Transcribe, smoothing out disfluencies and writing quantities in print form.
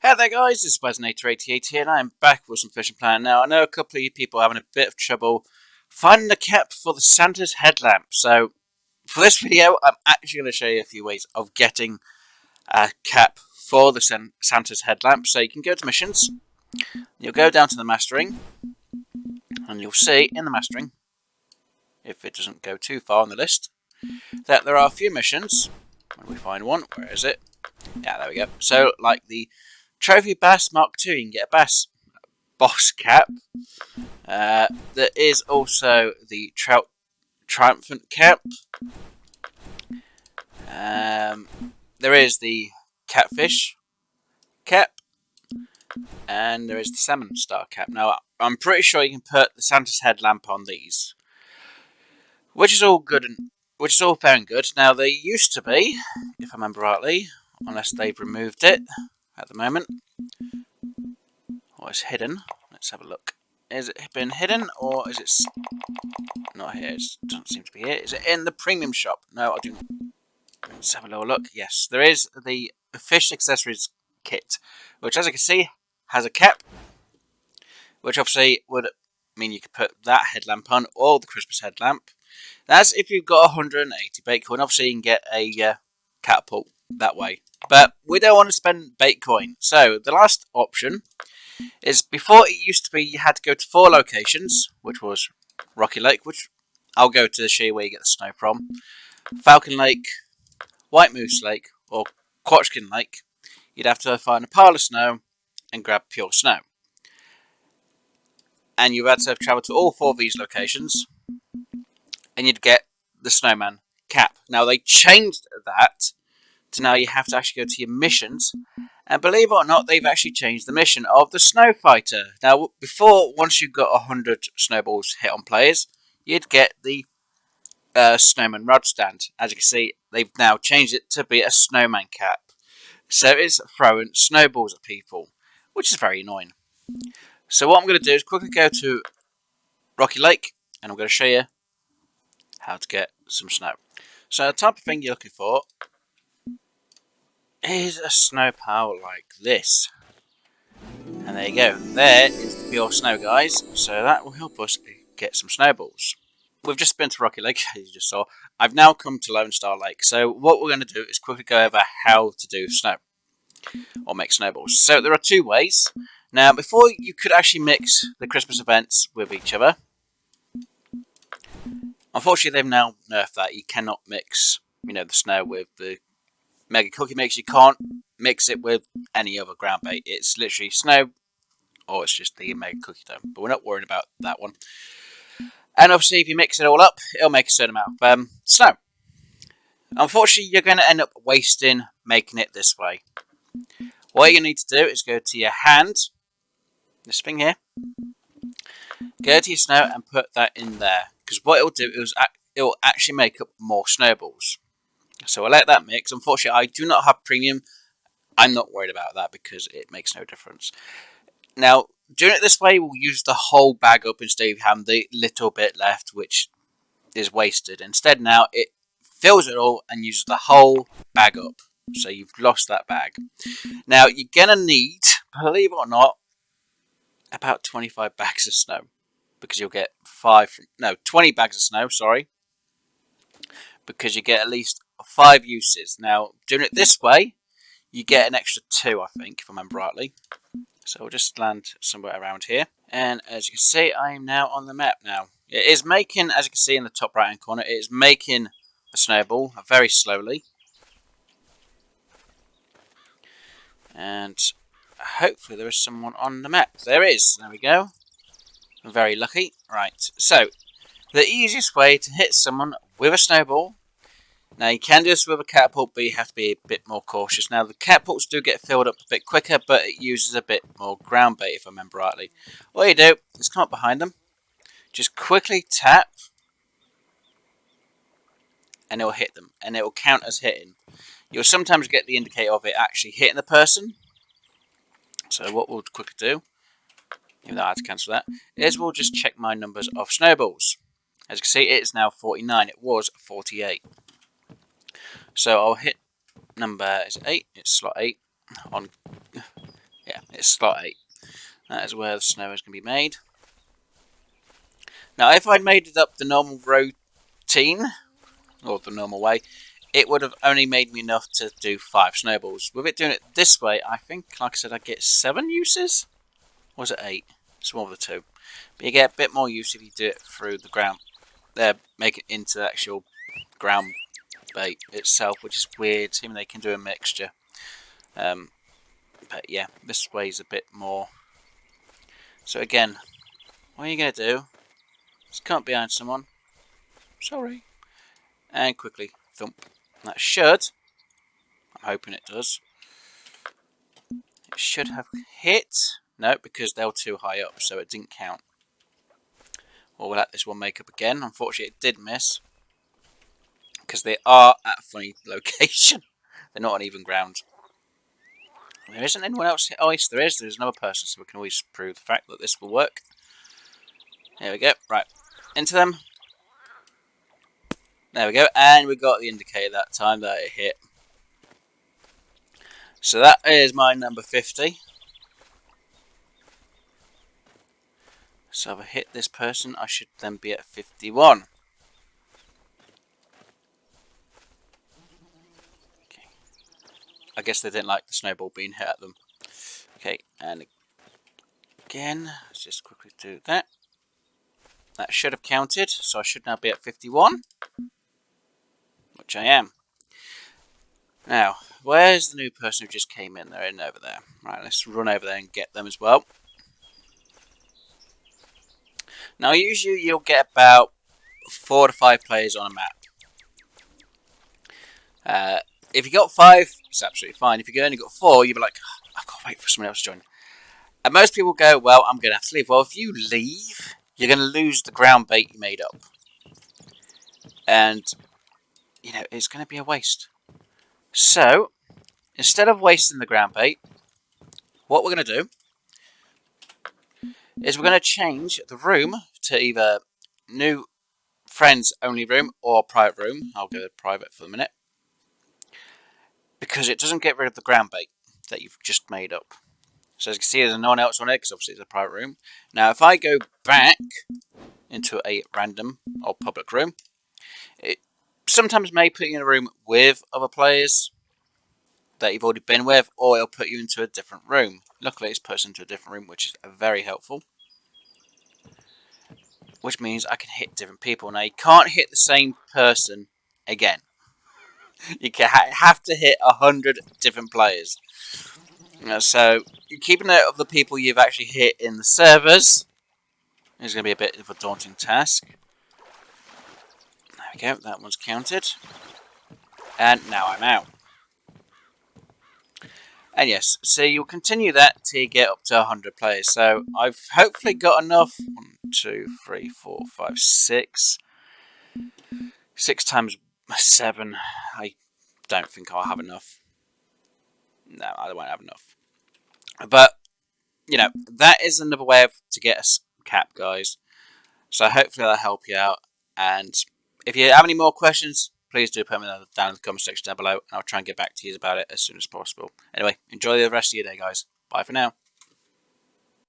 Hey there guys, this is Weznator88 here and I am back with some fishing plan. Now I know a couple of you people are having a bit of trouble finding a cap for the Santa's headlamp. So for this video I'm actually going to show you a few ways of getting a cap for the Santa's headlamp. So you can go to missions, you'll go down to the mastering and you'll see in the mastering, if it doesn't go too far on the list, that there are a few missions. When we find one, where is it? Yeah, there we go. So like the Trophy Bass Mark II, you can get a bass boss cap. There is also the Trout Triumphant cap. There is the Catfish cap. And there is the Salmon Star cap. Now, I'm pretty sure you can put the Santa's headlamp on these, which is all good and which is all fair and good. Now, they used to be, if I remember rightly, unless they've removed it at the moment. Or it's hidden. Let's have a look. Is it been hidden or is it not here? It doesn't seem to be here. Is it in the premium shop? No, I do not. Let's have a little look. Yes, there is the fish accessories kit, which as you can see has a cap, which obviously would mean you could put that headlamp on or the Christmas headlamp. That's if you've got 180 bait coin. Obviously you can get a catapult that way. But we don't want to spend bait coin. So the last option is, before it used to be you had to go to 4 locations, which was Rocky Lake, which I'll go to show you where you get the snow from, Falcon Lake, White Moose Lake, or Quatchkin Lake. You'd have to find a pile of snow and grab pure snow. And you had to travel to all 4 of these locations, and you'd get the Snowman cap. Now they changed that to now you have to actually go to your missions, and believe it or not, they've actually changed the mission of the Snow Fighter. Now, before, once you got 100 snowballs hit on players, you'd get the Snowman rod stand. As you can see, they've now changed it to be a Snowman cap. So it's throwing snowballs at people, which is very annoying. So what I'm going to do is quickly go to Rocky Lake, and I'm going to show you how to get some snow. So the type of thing you're looking for is a snow pile like this. And there you go. There is the pure snow, guys. So that will help us get some snowballs. We've just been to Rocky Lake, as you just saw. I've now come to Lone Star Lake. So what we're going to do is quickly go over how to do snow, or make snowballs. So there are 2 ways. Now, before you could actually mix the Christmas events with each other, unfortunately they've now nerfed that. You cannot mix, the snow with the Mega Cookie Mix. You can't mix it with any other ground bait. It's literally snow, or it's just the Mega Cookie Dough. But we're not worried about that one. And obviously, if you mix it all up, it'll make a certain amount of snow. Unfortunately, you're going to end up wasting making it this way. What you need to do is go to your hand, this thing here, go to your snow and put that in there. Because what it'll do is it'll actually make up more snowballs. So I'll let that mix. Unfortunately, I do not have premium. I'm not worried about that because it makes no difference. Now, doing it this way, we'll use the whole bag up instead of having the little bit left, which is wasted. Instead, now it fills it all and uses the whole bag up. So you've lost that bag. Now, you're going to need, believe it or not, about 25 bags of snow. Because you'll get 20 bags of snow, sorry. Because you get at least 5 uses. Now, doing it this way, you get an extra 2, I think, if I remember rightly. So we'll just land somewhere around here. And as you can see, I am now on the map now. It is making, as you can see in the top right hand corner, it is making a snowball very slowly. And hopefully there is someone on the map. There is. There we go. I'm very lucky. Right. So, the easiest way to hit someone with a snowball. Now, you can do this with a catapult, but you have to be a bit more cautious. Now, the catapults do get filled up a bit quicker, but it uses a bit more ground bait, if I remember rightly. What you do is come up behind them, just quickly tap, and it will hit them, and it will count as hitting. You'll sometimes get the indicator of it actually hitting the person. So what we'll quickly do, even though I had to cancel that, is we'll just check my numbers of snowballs. As you can see, it is now 49. It was 48. So I'll hit number 8. It's slot 8 on Yeah, it's slot 8. That is where the snow is going to be made. Now, if I'd made it up the normal routine, or the normal way, it would have only made me enough to do 5 snowballs. With it doing it this way, I think, like I said, I'd get 7 uses? Or was it 8? It's one of the two. But you get a bit more use if you do it through the ground. Make it into the actual ground bait itself, which is weird. Even they can do a mixture. But yeah, this way is a bit more. So again, what are you going to do? Just come behind someone. Sorry. And quickly thump. That should, I'm hoping it does. It should have hit. No, because they were too high up, so it didn't count. Well, we'll let this one make up again. Unfortunately, it did miss. Because they are at a funny location. They're not on even ground. There isn't anyone else here. Oh, yes, there is. There's another person, so we can always prove the fact that this will work. There we go. Right. Into them. There we go. And we got the indicator that time that it hit. So that is my number 50. So if I hit this person, I should then be at 51. Okay. I guess they didn't like the snowball being hit at them. Okay, and again, let's just quickly do that. That should have counted, so I should now be at 51. Which I am. Now, where's the new person who just came in? They're in over there. Right, let's run over there and get them as well. Now, usually you'll get about 4 to 5 players on a map. If you got 5, it's absolutely fine. If you only got 4, you'll be like, oh, I've got to wait for someone else to join. And most people go, well, I'm going to have to leave. Well, if you leave, you're going to lose the ground bait you made up. And, you know, it's going to be a waste. So, instead of wasting the ground bait, what we're going to do is we're going to change the room to either new friends only room or private room. I'll go with private for the minute. Because it doesn't get rid of the ground bait that you've just made up. So as you can see, there's no one else on it because obviously it's a private room. Now if I go back into a random or public room, it sometimes may put you in a room with other players that you've already been with, or it'll put you into a different room. Luckily it's put us into a different room, which is very helpful. Which means I can hit different people. Now you can't hit the same person again. You have to hit 100 different players. So keeping note of the people you've actually hit in the servers is going to be a bit of a daunting task. There we go, that one's counted. And now I'm out. And yes, so you'll continue that till you get up to 100 players. So I've hopefully got enough. 1, 2, 3, 4, 5, 6. 6 times 7. I don't think I'll have enough. No, I won't have enough. But, you know, that is another way to get a cap, guys. So hopefully that'll help you out. And if you have any more questions, please do put them down in the comment section down below. And I'll try and get back to you about it as soon as possible. Anyway, enjoy the rest of your day, guys. Bye for now.